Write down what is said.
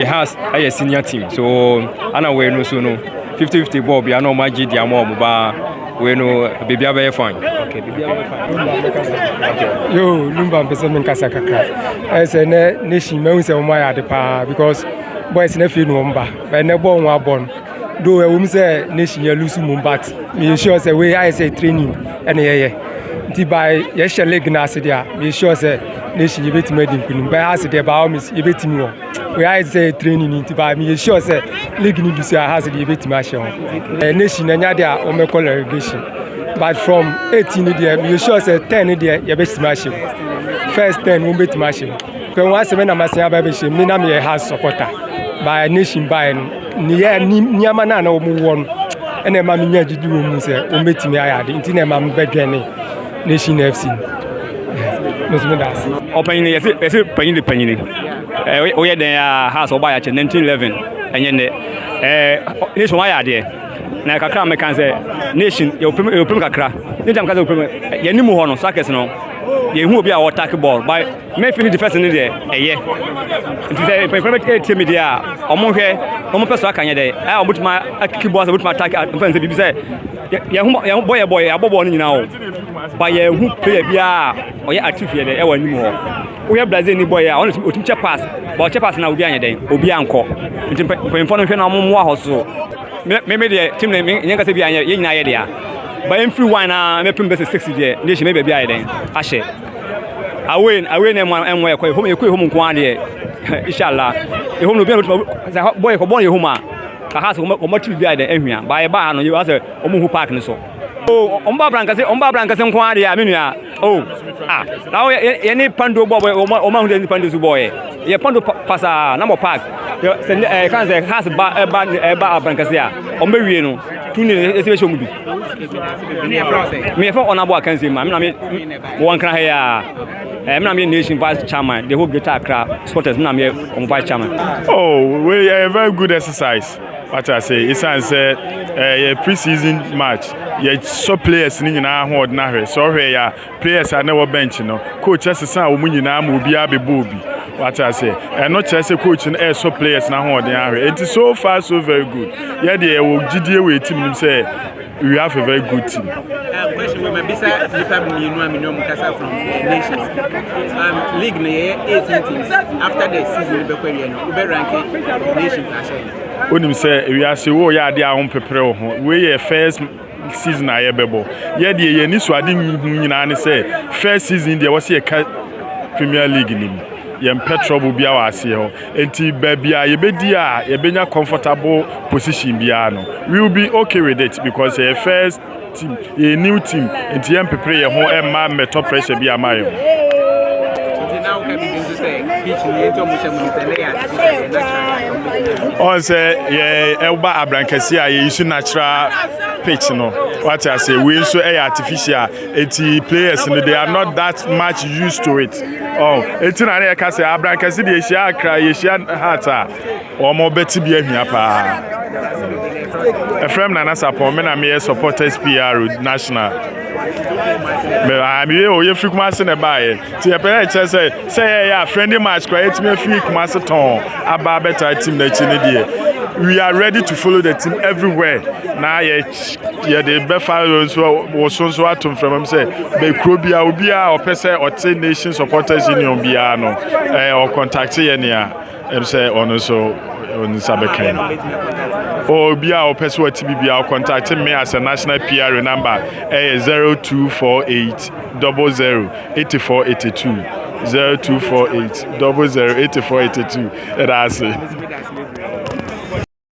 It has a senior team, so I know we no so no 50-50 ball. We are no magic the more, but we know baby are very fine. Okay, baby are very fine. Yo, Lumba person kasa kakra. I say nation me say o my adepa because boys na fi no mba. But na ball one born. Though we say nation ya lose mumbat. Me sure say we I say training and yeah. Nti by ye share leg na ase dia. Me sure say nation you betime di nkunu. By ase dia ba o miss you betime wo. We I say training nti by me sure say leg ni bi say ase dia betime a share. Nation na nya dia o me call relegation. But from 18 there, you sure say 10 there, you be smashing. First 10 we be smashing. When once when I'm saying about me, me na me house supporter. By nation by ni ama na na omu won. Ene ma me nya didi omu say o betimi ayade. Nti na ma me bedwene nation FC. Muslim das. Open ni yesi panyin. O ye den house oba ya che 1911 enye ne nation wa ya de. Na kakra me kan say nation you prim kakra ni jam kan say prim ye ni mu ho no sackers no ye hu obi a attack ball by me finish defense ni there eye nti say prim team media omo hwe omo peso akanye there I obutuma akiki ball say obutuma attack defense bibi say ye hu boy abobo no nyina o by ye hu player bia oye active here there e wa ni mu ho we have Brazil ni boy a on otum che pass but che pass na obi anye there obi anko nti prim no hwe na omo mo ahoso me the team name nyenga se bia ye nyina ye dia but every one na me pim be 60 there nation me bia ye den ahye away na enwe ekwe home ekwe home nko ade inshallah e home no bia boy ko bon ye home a ka ha so ko matu bia den ehua ba ye ba no you say omo hu park ni so omba brankase nko ade a menua now ye ni pando boy o ma hu ni pando su boy ye pando pasa na mo park kan say has ba brankase a o ma wie no tuni ese be show mu bi me for onabo akanse ma me na me won kra he a me na me nation vice chairman the whole Greater Accra supporters me na me vice chairman. We a very good exercise. What I say, it's a pre-season match. Yeah, so players ni nyina hold na hwe. So hwe ya players are never bench no. Coach asesa omu nyina mu bia be bobi. What I say, and not just a coach and so players na hold na hwe. It is so far so very good. Yeah, they will GDA we team say we have a very good team. Question we maybe say Mukasa from nations. League na 18 teams. After the season be kwere no, we be rank nation clash. Onim say we are say wo ya de a pepere ho we ye first season aye bebo ye de ye ni so ade nyina ne say first season de was ye Premier League ni ye trouble bia wa ase ho enti ba bia ye bedi a ye benya comfortable position bia no we will be okay with it because ye first team a new team enti ye pepere ye ho e ma meto pressure bia ma ye now can begin to say pitch ni ento mo on say elba abrankasi a ye use natural pitch no what I say we so artificial eti players no they are not that much used to it eti na na ka say abrankasi de ehia akra ye ehia heart a o mo beti bi ahia pa Efrem na support me na me supporters PR national me ami o ye free Kumasi na bae ti e pere che say ya friendly match kwa it me free Kumasi ton aba better team na chi ne die we are ready to follow the team everywhere na ye the be follow so atom from am say be krobia obi a opese ote nation supporters union bia no or contact ye ne a em say ono so on Sabekan. Or be our person TBB contact me as a national PR number 0248 00 8482 0248 00 8482. That's it.